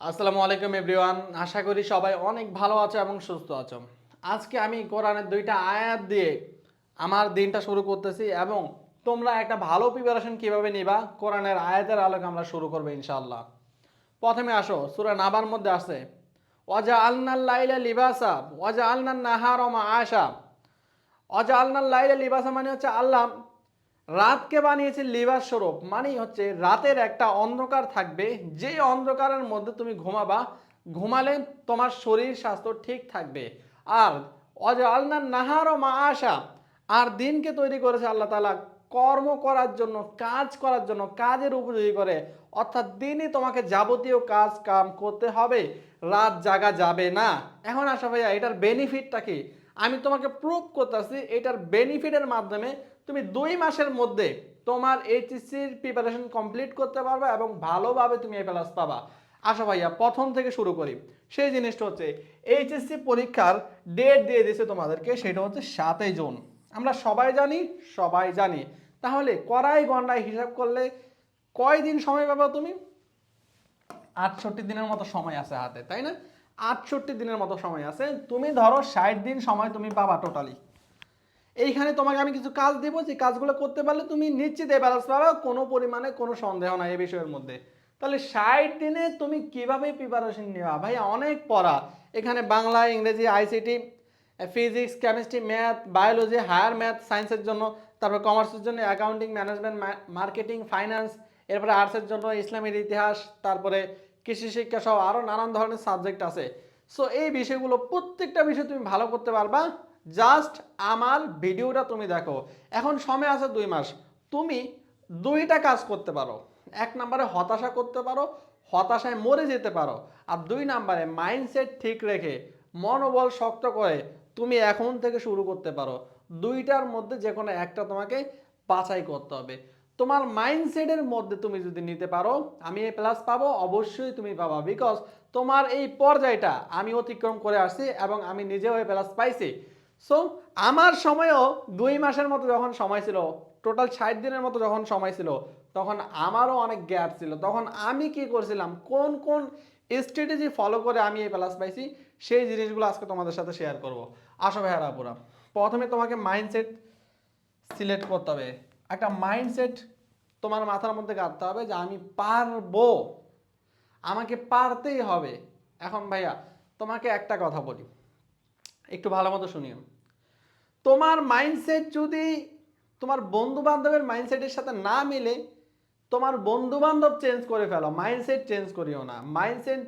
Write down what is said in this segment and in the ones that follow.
আসসালামু আলাইকুম এভরিওয়ান, আশা করি সবাই অনেক ভালো আছো এবং সুস্থ আছো। আজকে আমি কোরআনের দুইটা আয়াত দিয়ে আমার দিনটা শুরু করতেছি এবং তোমরা একটা ভালো প্রিপারেশন কিভাবে নিবা কোরআনের আয়াতের আলোকে আমরা শুরু করবো ইনশাআল্লাহ। প্রথমে আসো, সূরা নাবার মধ্যে আছে ওয়াজা আলনাল লাইলা লিবাসা ওয়াজা আলনান নাহার মাআশা। ওয়াজা আলনাল লাইলা লিবাসা মানে হচ্ছে আল্লাহ রাতকে বানিয়েছে লিবাস স্বরূপ, মানে হচ্ছে রাতের একটা অন্ধকার থাকবে, যে অন্ধকারের মধ্যে তুমি ঘুমাবা, ঘুমালে তোমার শরীর স্বাস্থ্য ঠিক থাকবে। আর অজালনা নাহার ও মা আশা, আর দিনকে তৈরি করেছে আল্লাহ তাআলা কর্ম করার জন্য, কাজ করার জন্য, কাজের উপযোগী করে। অর্থাৎ দিনই তোমাকে যাবতীয় কাজ কাম করতে হবে, রাত জাগা যাবে না। এখন আসা ভাইয়া, এটার বেনিফিটটা কি? আমি তোমাকে প্রুভ করতেছি এটার বেনিফিটের মাধ্যমে তুমি 2 মাসের মধ্যে তোমার এইচএসসির প্রিপারেশন কমপ্লিট করতে পারবে এবং ভালোভাবে তুমি এ প্লাস পাবা। আসো ভাইয়া, প্রথম থেকে শুরু করি। সেই জিনিসটা হচ্ছে এইচএসসি পরীক্ষার ডেট দিয়ে দিয়েছে তোমাদেরকে, সেটা হচ্ছে 7 জুন। আমরা সবাই জানি। তাহলে কড়াই গন্ডায় হিসাব করলে কয় দিন সময় পাবা তুমি? 68 দিনের মতো সময় আছে হাতে, তাই না? 68 দিনের মতো সময় আছে। তুমি ধরো 60 দিন সময় তুমি পাবা টোটালি। এইখানে তোমাকে আমি কিছু কাজ দেবো, যে কাজগুলো করতে পারলে তুমি নিশ্চিত এই ব্যালেন্স পাবে, কোনো পরিমাণে কোনো সন্দেহ নাই এই বিষয়ের মধ্যে। তাহলে 60 দিনে তুমি কিভাবে প্রিপারেশন নেওয়া ভাইয়া? অনেক পড়া এখানে, বাংলা, ইংরেজি, ICT, physics, chemistry, math, biology, higher math সায়েন্সের জন্য, তারপর কমার্সের জন্য অ্যাকাউন্টিং, ম্যানেজমেন্ট, মার্কেটিং, ফাইন্যান্স, এরপরে আর্টসের জন্য ইসলামের ইতিহাস, তারপরে কৃষি শিক্ষা সহ আরও নানান ধরনের সাবজেক্ট আছে। সো এই বিষয়গুলো প্রত্যেকটা বিষয় তুমি ভালো করতে পারবা, জাস্ট আমার ভিডিওটা তুমি দেখো। এখন সময় আছে 2 মাস, তুমি দুইটা কাজ করতে পারো। 1 নম্বরে হতাশা করতে পারো, হতাশায় মরে যেতে পারো। আর 2 নম্বরে মাইন্ডসেট ঠিক রেখে, মনোবল শক্ত করে তুমি এখন থেকে শুরু করতে পারো। দুইটার মধ্যে যে কোনো একটা তোমাকে বাছাই করতে হবে। তোমার মাইন্ডসেটের মধ্যে তুমি যদি নিতে পারো আমি এ প্লাস পাবো, অবশ্যই তুমি পাবা। বিকজ তোমার এই পর্যায়টা আমি অতিক্রম করে আসছি এবং আমি নিজেও এ প্লাস পাইছি। সো আমার সময়ও 2 মাসের মতো যখন সময় ছিল, টোটাল 60 দিনের মতো যখন সময় ছিল, তখন আমারও অনেক গ্যাপ ছিল। তখন আমি কি করছিলাম, কোন কোন স্ট্র্যাটেজি ফলো করে আমি এই প্লাস পাইছি, সেই জিনিসগুলো আজকে তোমাদের সাথে শেয়ার করব। আসো ভাইয়ারা পুরা, প্রথমে তোমাকে মাইন্ডসেট সিলেক্ট করতে হবে। একটা মাইন্ডসেট তোমার মাথার মধ্যে গাঁথতে হবে যে আমি পারবো, আমাকে পারতেই হবে। এখন ভাইয়া তোমাকে একটা কথা বলি, একটু ভালো মতো শুনিও। তোমার মাইন্ডসেট যদি তোমার বন্ধু বান্ধবের মাইন্ডসেটের সাথে না মিলে, তোমার বন্ধু বান্ধব চেঞ্জ করে ফেলো, মাইন্ডসেট চেঞ্জ করিও না। মাইন্ডসেট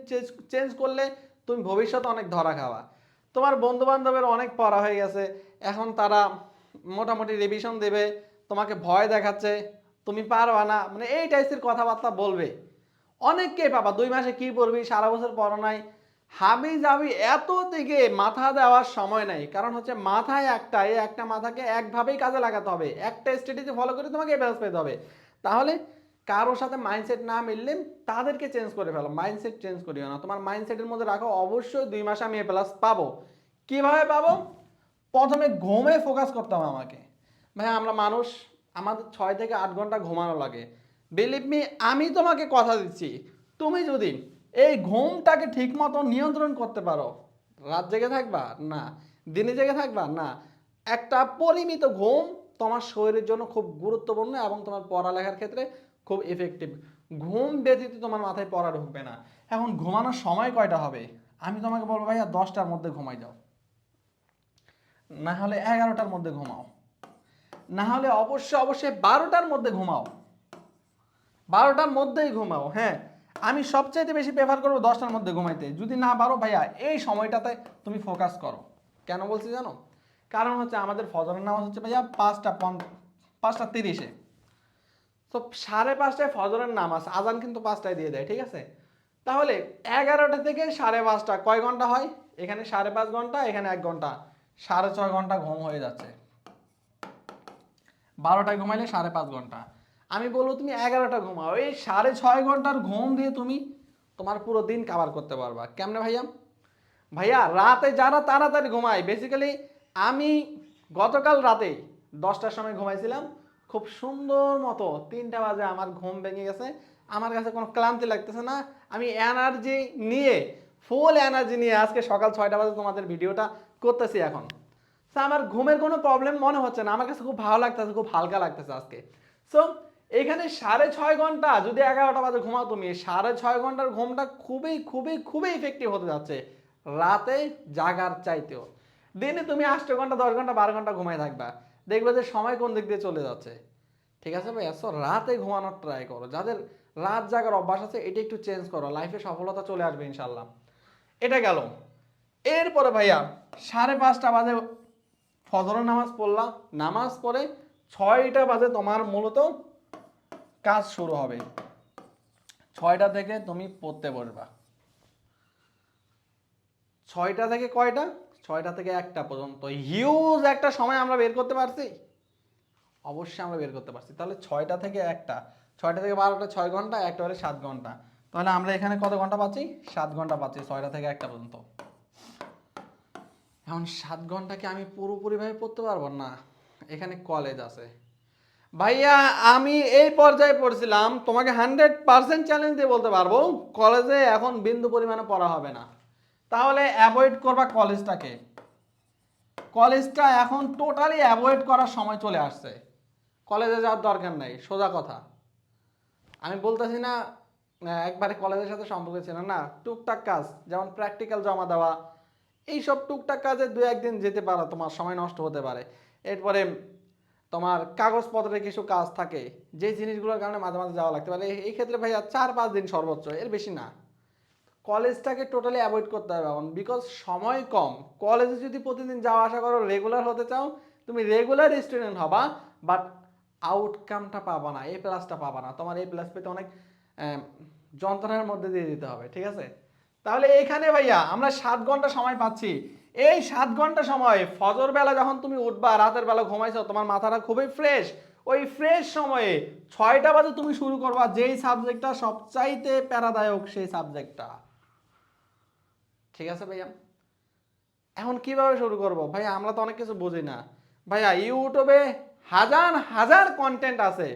চেঞ্জ করলে তুমি ভবিষ্যতে অনেক ধরা খাওয়া। তোমার বন্ধু বান্ধবের অনেক পড়া হয়ে গেছে, এখন তারা মোটামুটি রিভিশন দেবে, তোমাকে ভয় দেখাচ্ছে, তুমি পারবা না, মানে এই টাইপের কথাবার্তা বলবে। অনেককে পাবা 2 মাসে কি পড়বি, সারা বছর পড়া নাই, হাবি যাবি, এত দিকে মাথা দেওয়ার সময় নাই। কারণ হচ্ছে মাথায় একটা, এই একটা মাথাকে একভাবেই কাজে লাগাতে হবে, একটা স্ট্র্যাটেজি ফলো করে তোমাকে ব্যালেন্স পেতে হবে। তাহলে কারোর সাথে মাইন্ডসেট না মিললে তাদেরকে চেঞ্জ করে ফেলো, মাইন্ডসেট চেঞ্জ করিও না। তোমার মাইন্ডসেটের মধ্যে রাখো অবশ্যই 2 মাসে আমি এ প্লাস পাবো। কিভাবে পাবো? প্রথমে ঘুমে ফোকাস করতে হবে আমাকে। ভাই আমরা মানুষ, আমাদের 6 থেকে 8 ঘন্টা ঘুমানো লাগে। বিলিভ মি, আমি তোমাকে কথা দিচ্ছি, তুমি যদি এই ঘুমটাকে ঠিক মতো নিয়ন্ত্রণ করতে পারো, রাত জেগে থাকবা না, দিনে জেগে থাকবা না, একটা পরিমিত ঘুম তোমার শরীরের জন্য খুব গুরুত্বপূর্ণ এবং তোমার পড়ালেখার ক্ষেত্রে খুব ইফেক্টিভ। ঘুম ব্যতীত তোমার মাথায় পড়া ঢুকবে না। এখন ঘুমানোর সময় কয়টা হবে? আমি তোমাকে বলবো ভাইয়া 10টার মধ্যে ঘুমাই যাও, না হলে 11টার মধ্যে ঘুমাও, না হলে অবশ্যই 12টার মধ্যে ঘুমাও, 12টার মধ্যেই ঘুমাও। হ্যাঁ, আমি সবচাইতে বেশি প্রেফার করবো 10টার মধ্যে ঘুমাইতে। যদি না পারো ভাইয়া এই সময়টাতে তুমি ফোকাস করো। কেন বলছি জানো? কারণ হচ্ছে আমাদের ফজরের নামাজ হচ্ছে ভাইয়া 5:30-এ। তো 5:30টায় ফজরের নামাজ, আজান কিন্তু 5টায় দিয়ে দেয়, ঠিক আছে? তাহলে 11টা থেকে 5:30 কয় ঘন্টা হয়? এখানে 5.5 ঘন্টা, এখানে 1 ঘন্টা, 6.5 ঘন্টা ঘুম হয়ে যাচ্ছে। 12টায় ঘুমাইলে 5.5 ঘন্টা। আমি বলবো তুমি 11টা ঘুমাও, এই 6.5 ঘন্টার ঘুম দিয়ে তুমি তোমার পুরো দিন কাভার করতে পারবা। কেমনে ভাইয়া? ভাইয়া রাতে যারা তাড়াতাড়ি ঘুমায়, বেসিক্যালি আমি গতকাল রাতে 10টার সময় ঘুমাইছিলাম, খুব সুন্দর মতো 3টা বাজে আমার ঘুম ভেঙে গেছে, আমার কাছে কোনো ক্লান্তি লাগতেছে না, আমি এনার্জি নিয়ে ফুল এনার্জি নিয়ে আজকে সকাল 6টা বাজে তোমাদের ভিডিওটা করতেছি এখন। সো আমার ঘুমের কোনো প্রবলেম মনে হচ্ছে না, আমার কাছে খুব ভালো লাগতেছে, খুব হালকা লাগতেছে আজকে। সো এখানে 6.5 ঘন্টা যদি 11টা বাজে ঘুমাও তুমি, 6.5 ঘন্টার ঘুমটা খুবই খুবই খুবই ইফেক্টিভ হতে যাচ্ছে রাতে জাগার চাইতেও। দিনে তুমি 8 ঘন্টা 10 ঘন্টা 12 ঘন্টা ঘুমাই থাকবা, দেখবে যে সময় কোন দিক দিয়ে চলে যাচ্ছে। ঠিক আছে ভাইয়া? সো রাতে ঘুমানোর ট্রাই করো, যাদের রাত জাগার অভ্যাস আছে এটা একটু চেঞ্জ করো, লাইফে সফলতা চলে আসবে ইনশাল্লাহ। এটা গেল। এরপরে ভাইয়া 5:30 বাজে ফজরের নামাজ পড়লাম, নামাজ পড়ে 6টা বাজে তোমার মূলত কাজ শুরু হবে। 6টা থেকে তুমি পড়তে বসবা। 6টা থেকে কয়টা? 6টা থেকে 1টা পর্যন্ত হিউজ একটা সময় আমরা বের করতে পারছি, অবশ্যই আমরা বের করতে পারছি। তাহলে 6টা থেকে 1টা, 6টা থেকে 12টা 6 ঘন্টা, 1টা হলে 7 ঘন্টা। তাহলে আমরা এখানে কত ঘন্টা পাচ্ছি? 7 ঘন্টা পাচ্ছি 6টা থেকে 1টা পর্যন্ত। এখন 7 ঘন্টাকে আমি পুরোপুরিভাবে পড়তে পারবো না, এখানে কলেজ আছে। ভাইয়া আমি এই পর্যায়ে পড়ছিলাম, তোমাকে 100% চ্যালেঞ্জ দিয়ে বলতে পারবো কলেজে এখন বিন্দু পরিমাণে পড়া হবে না। তাহলে অ্যাভয়েড করবা কলেজটাকে, কলেজটা এখন টোটালি অ্যাভয়েড করার সময় চলে আসছে, কলেজে যাওয়ার দরকার নাই, সোজা কথা। আমি বলতেছি না একবারে কলেজের সাথে সম্পর্ক ছিল না, টুকটাক কাজ যেমন প্র্যাকটিক্যাল জমা দেওয়া, এইসব টুকটাক কাজে 2-1 দিন যেতে পারো, তোমার সময় নষ্ট হতে পারে। এরপরে তোমার কাগজপত্রের কিছু কাজ থাকে, যে জিনিসগুলোর কারণে মাঝে মাঝে যাওয়া লাগতে পারে, এই ক্ষেত্রে ভাইয়া 4-5 দিন সর্বোচ্চ, এর বেশি না। কলেজটাকে টোটালি অ্যাভয়েড করতে হবে এখন, বিকজ সময় কম। কলেজে যদি প্রতিদিন যাওয়া আসা করো, রেগুলার হতে চাও, তুমি রেগুলার স্টুডেন্ট হবা, বাট আউটকামটা পাবা না, A+ পাবা না। তোমার A+ পেতে অনেক যন্ত্রণার মধ্যে দিয়ে দিতে হবে, ঠিক আছে? তাহলে এখানে ভাইয়া আমরা 7 ঘন্টা সময় পাচ্ছি। এই 7 ঘন্টা সময় ফজর বেলা যখন তুমি উঠবা, রাতের বেলা ঘুমাইছো, তোমার মাথাটা খুবই ফ্রেশ। ওই ফ্রেশ সময়ে 6টা বাজে তুমি শুরু করবা যেই সাবজেক্টটা সবচাইতে প্যারাদায়ক, সেই সাবজেক্টটা। ঠিক আছে ভাইয়া? এখন কিভাবে শুরু করব ভাইয়া? আমরা তো অনেক কিছু বুঝি না ভাইয়া। ইউটিউবে হাজার হাজার কন্টেন্ট আছে,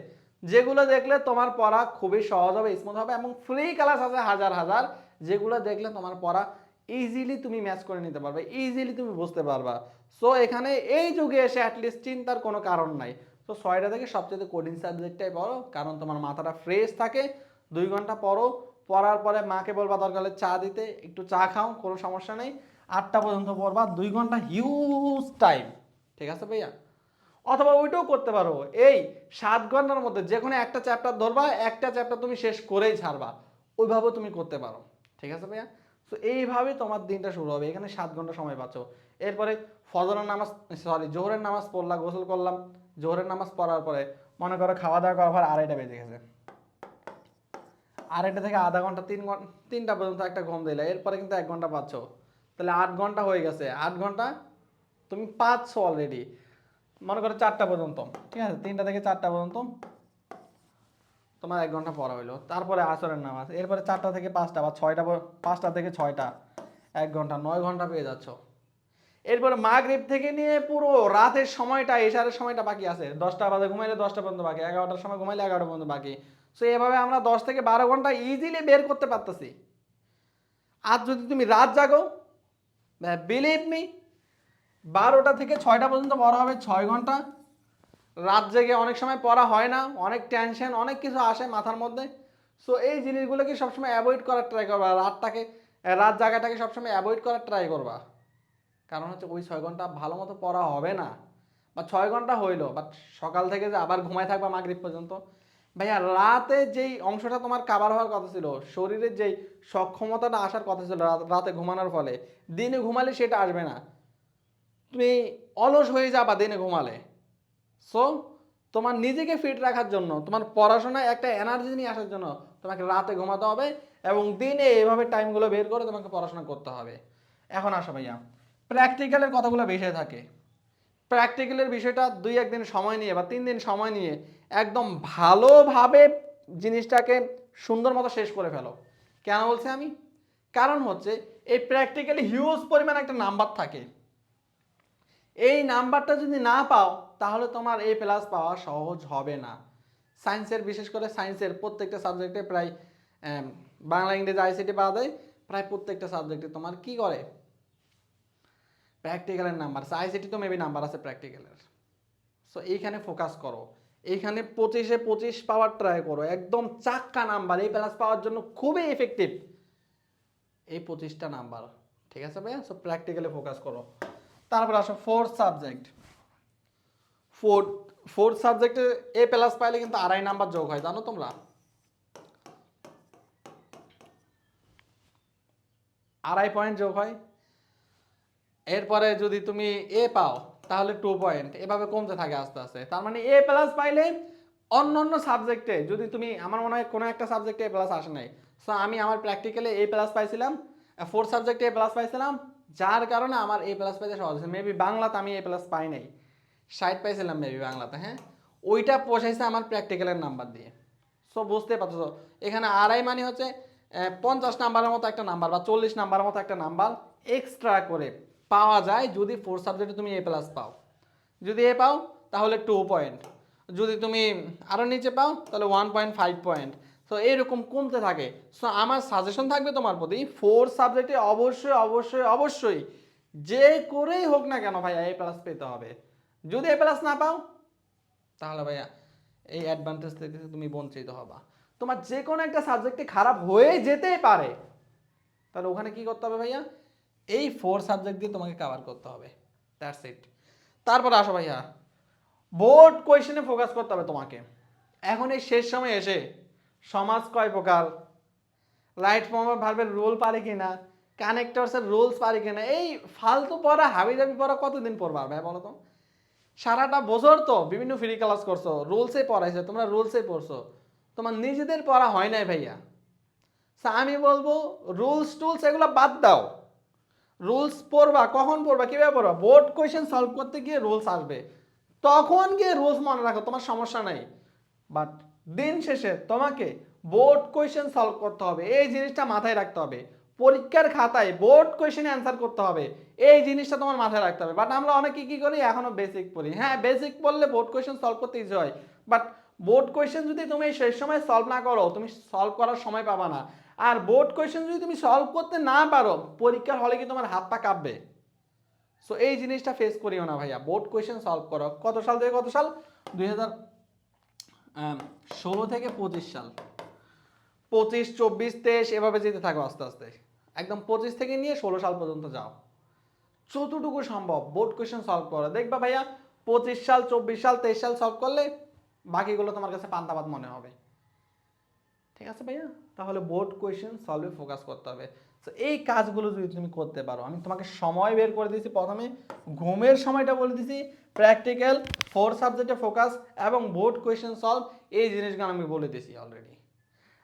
যেগুলো দেখলে তোমার পড়া খুবই সহজ হবে, স্মুথ হবে, এবং ফ্রি ক্লাস আছে হাজার হাজার, যেগুলো দেখলে তোমার পড়া ইজিলি তুমি ম্যাচ করে নিতে পারবে, ইজিলি তুমি বুঝতে পারবা। সো এখানে এই যুগে এসে অ্যাটলিস্ট চিন্তার কোনো কারণ নাই। তো 6টা থেকে সবচেয়ে কোডিং সাবজেক্টটাই পড়ো, কারণ তোমার মাথাটা ফ্রেশ থাকে। 2 ঘন্টা পড়ো, পড়ার পরে মাকে বলবা দরকার হলে চা দিতে, একটু চা খাও, কোনো সমস্যা নেই। 8টা পর্যন্ত পড়বা, 2 ঘন্টা হিউজ টাইম। ঠিক আছে ভাইয়া? অথবা ওইটাও করতে পারো, এই 7 ঘন্টার মধ্যে যে কোনো একটা চ্যাপ্টার ধরবা, একটা চ্যাপ্টার তুমি শেষ করেই ছাড়বা, ওইভাবেও তুমি করতে পারো। ঠিক আছে ভাইয়া? তো এইভাবে তোমার দিনটা শুরু হবে। এখানে 7 ঘন্টা সময় পাচ্ছ। এরপরে ফজরের নামাজ, জোহরের নামাজ পড়লাম, গোসল করলাম, জোহরের নামাজ পড়ার পরে মনে করো খাওয়া দাওয়া করার পর 2:30 বেজে গেছে, 2:30 থেকে আধা ঘন্টা 3 ঘন্টা 3টা পর্যন্ত একটা ঘুম দিলে, এরপরে কিন্তু 1 ঘন্টা পাচ্ছ। তাহলে 8 ঘন্টা হয়ে গেছে, 8 ঘন্টা তুমি পাচ্ছ অলরেডি। মনে করো 4টা পর্যন্ত, ঠিক আছে? 3টা থেকে 4টা পর্যন্ত তোমার 1 ঘন্টা পড়া হইলো। তারপরে আসরের নামাজ, এরপরে 4টা থেকে 5টা বা 5টা থেকে 6টা, 1 ঘন্টা, 9 ঘন্টা পেয়ে যাচ্ছ। এরপরে মাগরিব থেকে নিয়ে পুরো রাতের সময়টা, এশারের সময়টা বাকি আছে। 10টা বাজে ঘুমাইলে 10টা পর্যন্ত বাকি, 11টার সময় ঘুমাইলে 11টা পর্যন্ত বাকি। সো এভাবে আমরা 10 থেকে 12 ঘন্টা ইজিলি বের করতে পারতেছি। আর যদি তুমি রাত জাগো, বিলিভ মি, 12টা থেকে 6টা পর্যন্ত পড়া হবে 6 ঘন্টা। রাত জেগে অনেক সময় পড়া হয় না, অনেক টেনশন, অনেক কিছু আসে মাথার মধ্যে। সো এই জিনিসগুলোকে সবসময় অ্যাভয়েড করার ট্রাই করবা, রাত জাগাটাকে সবসময় অ্যাভয়েড করার ট্রাই করবা। কারণ হচ্ছে ওই 6 ঘন্টা ভালো মতো পড়া হবে না, বা 6 ঘন্টা হইলো, বাট সকাল থেকে যে আবার ঘুমায় থাকবা মাগরিব পর্যন্ত, ভাইয়া রাতে যেই অংশটা তোমার কাভার হওয়ার কথা ছিল, শরীরের যেই সক্ষমতাটা আসার কথা ছিল রাতে ঘুমানোর ফলে, দিনে ঘুমালে সেটা আসবে না। তুমি অলস হয়ে যাবা দিনে ঘুমালে। সো তোমার নিজেকে ফিট রাখার জন্য, তোমার পড়াশোনায় একটা এনার্জি নিয়ে আসার জন্য তোমাকে রাতে ঘুমাতে হবে, এবং দিনে এভাবে টাইমগুলো বের করে তোমাকে পড়াশোনা করতে হবে। এখন আসো ভাইয়া, প্র্যাকটিক্যালের কথাগুলো বেশি থাকে। প্র্যাকটিক্যালের বিষয়টা 2-1 দিন সময় নিয়ে বা 3 দিন সময় নিয়ে একদম ভালোভাবে জিনিসটাকে সুন্দর মতো শেষ করে ফেলো। কেন বলছি আমি? কারণ হচ্ছে এই প্র্যাকটিক্যালি হিউজ পরিমাণ একটা নাম্বার থাকে। এই নাম্বারটা যদি না পাও, তাহলে তোমার A+ পাওয়া সহজ হবে না। সায়েন্সের, বিশেষ করে সায়েন্সের প্রত্যেকটা সাবজেক্টে প্রায় বাংলা ইংরেজি আইসিটি পাওয়া যায়, প্রায় প্রত্যেকটা সাবজেক্টে তোমার কি করে প্র্যাকটিক্যালের নাম্বার। আইসিটি তো মেবি নাম্বার আছে প্র্যাকটিক্যালের। সো এইখানে ফোকাস করো, এইখানে 25-এ 25 পাওয়ার ট্রাই করো, একদম চাক্কা নাম্বার এই প্লাস পাওয়ার জন্য খুবই এফেক্টিভ এই 25টা নাম্বার। ঠিক আছে ভাইয়া? সো প্র্যাকটিক্যালে ফোকাস করো। তারপর আসো ফোর্থ সাবজেক্ট। ফোর্থ সাবজেক্টে এ প্লাস পাইলে কিন্তু 2.5 নাম্বার যোগ হয়, জানো তোমরা? 2.5 পয়েন্ট যোগ হয়। এরপরে যদি তুমি এ পাও তাহলে 2 পয়েন্ট, এভাবে কমতে থাকে আস্তে আস্তে। তার মানে এ প্লাস পাইলে অন্য অন্য সাবজেক্টে যদি তুমি, আমার মনে হয় কোনো একটা সাবজেক্টে এ প্লাস আসে নাই, সো আমি আমার প্র্যাকটিক্যালে এ প্লাস পাইছিলাম, ফোর্থ সাবজেক্টে এ প্লাস পাইছিলাম, যার কারণে আমার এ প্লাস পাইতে সহজ হয়েছে। মেবি বাংলাতে আমি এ প্লাস পাই নাই, 60 পাইছিলাম মেবি বাংলাতে, হ্যাঁ, ওইটা পোষাইছে আমার প্র্যাকটিক্যালের নাম্বার দিয়ে। সো বুঝতে পারছো এখানে 2.5 মানে হচ্ছে 50 নাম্বারের মতো একটা নাম্বার বা 40 নাম্বারের মতো একটা নাম্বার এক্সট্রা করে পাওয়া যায় যদি ফোর্থ সাবজেক্টে তুমি এ প্লাস পাও। যদি এ পাও তাহলে 2 পয়েন্ট, যদি তুমি আরও নিচে পাও তাহলে 1.5 পয়েন্ট। সো এইরকম কমতে থাকে। সো আমার সাজেশন থাকবে তোমার প্রতি, ফোর্থ সাবজেক্টে অবশ্যই অবশ্যই অবশ্যই যে করেই হোক না কেন ভাইয়া এ প্লাস পেতে হবে। যদি এ প্লাস না পাও তাহলে ভাইয়া এই অ্যাডভান্টেজ থেকে তুমি বঞ্চিত হবা। তোমার যে কোনো একটা সাবজেক্টে খারাপ হয়ে যেতেই পারে, তাহলে ওখানে কি করতে হবে ভাইয়া? এই 4 সাবজেক্ট দিয়ে তোমাকে কভার করতে হবে, দ্যাটস ইট। তারপর আসো ভাইয়া, বোর্ড কোয়েশ্চেনে ফোকাস করতে হবে তোমাকে। এখন এই শেষ সময় এসে সমাজ কয় প্রকার, রাইট ফর্ম অফ ভার্বের রুল পারে কিনা, কানেক্টরসের রুলস পারে কিনা, এই ফালতু পড়া হাবিজাবি পড়া কতদিন পড়বা ভাই বলো তো? সারাটা বছর তো বিভিন্ন ফ্রি ক্লাস করছো, রুলসে পড়াইছো, তোমরা রুলসে পড়ছো, তোমার নিজেদের পড়া হয় নাই ভাইয়া। আমি বলবো রুলস টুলস এগুলো বাদ দাও। রুলস পড়বা, কখন পড়বা, কিভাবে পড়বা? বোর্ড কোয়েশ্চেন সলভ করতে গিয়ে রুলস আসবে, তখন গিয়ে রুলস মনে রাখো, তোমার সমস্যা নাই। বাট দিন শেষে তোমাকে বোর্ড কোয়েশ্চেন সলভ করতে হবে, এই জিনিসটা মাথায় রাখতে হবে। পরীক্ষার খাতায় বোর্ড কোয়েশ্চেনে অ্যান্সার করতে হবে, এই জিনিসটা তোমার মাথায় রাখতে হবে। বাট আমরা অনেকে কি করি, এখনো বেসিক পড়ি। হ্যাঁ, বেসিক পড়লে বোর্ড কোয়েশ্চেন সলভ করতে ইজি হয়, বাট বোর্ড কোয়েশ্চেন যদি তুমি শেষ সময় সলভ না করো, তুমি সলভ করার সময় পাবা না। আর বোর্ড কোয়েশ্চেন যদি তুমি সলভ করতে না পারো, পরীক্ষার হলে কি তোমার হাত পা কাঁপবে। সো এই জিনিসটা ফেস করিও না ভাইয়া, বোর্ড কোয়েশ্চেন সলভ করো। কত সাল থেকে কত সাল? 2016 থেকে 25 সাল, 25, 24, 23 এভাবে যেতে থাকো আস্তে আস্তে, একদম 25 থেকে নিয়ে 16 সাল পর্যন্ত যাও। যতটুকু সম্ভব বোর্ড কোয়েশ্চেন সলভ করো, দেখবা ভাইয়া 25 সাল, 24 সাল, 23 সাল সলভ করলে বাকিগুলো তোমার কাছে পান্তাভাত মনে হবে। ঠিক আছে ভাইয়া? তাহলে বোর্ড কোয়েশ্চেন সলভে ফোকাস করতে হবে। তো এই কাজগুলো যদি তুমি করতে পারো, আমি তোমাকে সময় বের করে দিয়েছি, প্রথমে ঘুমের সময়টা বলে দিয়েছি, প্র্যাকটিক্যাল, 4 সাবজেক্টে ফোকাস এবং বোর্ড কোয়েশ্চেন সলভ, এই জিনিসগুলো আমি বলে দিয়েছি অলরেডি।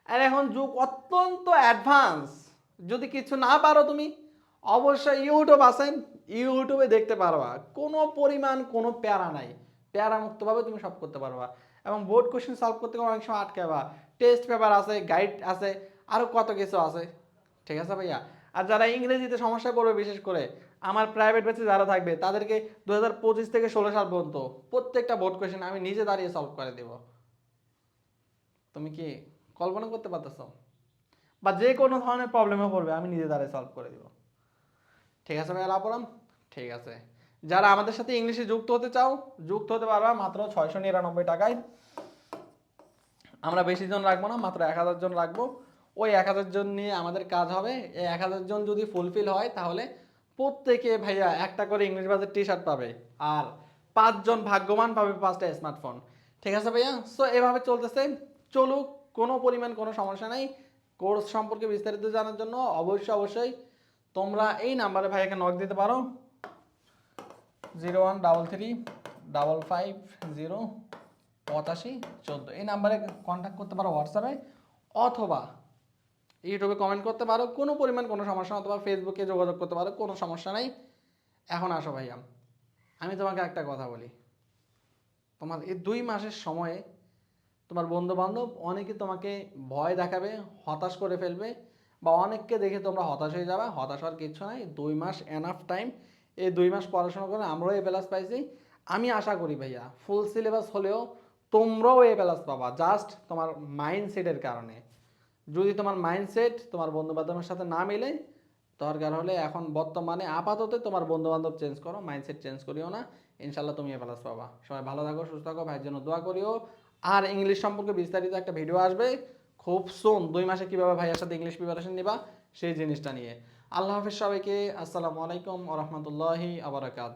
আর এখন যুগ অত্যন্ত অ্যাডভান্স, যদি কিছু না পারো তুমি অবশ্যই ইউটিউব আছেন, ইউটিউবে দেখতে পারবা, কোনো পরিমাণ কোনো প্যারা নাই, প্যারা মুক্তভাবে তুমি সব করতে পারবা। এবং বোর্ড কোশ্চেন সলভ করতে অনেক সময় আটকাবা, টেস্ট পেপার আছে, গাইড আছে, আরও কত কিছু আছে। ঠিক আছে ভাইয়া? আর যারা ইংরেজিতে সমস্যা করবে, বিশেষ করে আমার প্রাইভেট ব্যাচে যারা থাকবে, তাদেরকে 2025 থেকে 16 সাল পর্যন্ত প্রত্যেকটা বোর্ড কোশ্চেন আমি নিজে দাঁড়িয়ে সলভ করে দেব। তুমি কি কল্পনা করতে পারতেছো? বা যে কোনো ধরনের প্রবলেমে পড়বে আমি নিজে দ্বারা সলভ করে দিব। ঠিক আছে ভাই আলাপরাম? ঠিক আছে। যারা আমাদের সাথে ইংলিশে যুক্ত হতে চাও, যুক্ত হতে পারবা মাত্র 699 টাকায়। আমরা বেশি জন রাখবো না, মাত্র 1000 জন রাখবো। ওই 1000 জন নিয়ে আমাদের কাজ হবে। এই 1000 জন যদি ফুলফিল হয় তাহলে প্রত্যেকে ভাইয়া একটা করে ইংলিশ বাজার টি শার্ট পাবে, আর 5 জন ভাগ্যবান পাবে 5টা স্মার্টফোন। ঠিক আছে ভাইয়া? সো এভাবে চলতেছে, চলুক, কোনো পরিমাণ কোনো সমস্যা নাই। কোর্স সম্পর্কে বিস্তারিত জানার জন্য অবশ্যই অবশ্যই তোমরা এই নাম্বারে ভাইয়াকে নক দিতে পারো, 0133550514। এই নাম্বারে কন্ট্যাক্ট করতে পারো হোয়াটসঅ্যাপে, অথবা ইউটিউবে কমেন্ট করতে পারো, কোনো পরিমাণ কোনো সমস্যা, অথবা ফেসবুকে যোগাযোগ করতে পারো, কোনো সমস্যা নাই। এখন আসো ভাইয়া, আমি তোমাকে একটা কথা বলি, তোমার এই 2 মাসের সময়ে তোমার বন্ধু বান্ধব অনেকে তোমাকে ভয় দেখাবে, হতাশ করে ফেলবে, বা অনেককে দেখে তোমরা হতাশ হয়ে যাবে। হতাশ হওয়ার কিছু নাই, 2 মাস এনাফ টাইম। এই 2 মাস পড়াশোনা করে আমরাও এ প্লাস পাইছি। আমি আশা করি ভাইয়া ফুল সিলেবাস হলেও তোমরাও এ প্লাস পাবা, জাস্ট তোমার মাইন্ডসেটের কারণে। যদি তোমার মাইন্ডসেট তোমার বন্ধু বান্ধবের সাথে না মিলে, দরকার হলে এখন বর্তমানে আপাতত তোমার বন্ধু বান্ধব চেঞ্জ করো, মাইন্ডসেট চেঞ্জ করিও না, ইনশাল্লাহ তুমি এ প্লাস পাবা। সবাই ভালো থাকো, সুস্থ থাকো, ভাইয়ের জন্য দোয়া করিও। আর ইংলিশ সম্পর্কে বিস্তারিত একটা ভিডিও আসবে খুব সুন, 2 মাসে কিভাবে ভাইয়ের সাথে ইংলিশ প্রিপারেশন নিবা সেই জিনিসটা নিয়ে। আল্লাহ হাফিজ সবাইকে, আসসালামু আলাইকুম ওয়া রাহমাতুল্লাহি ওয়া বারাকাতুহু।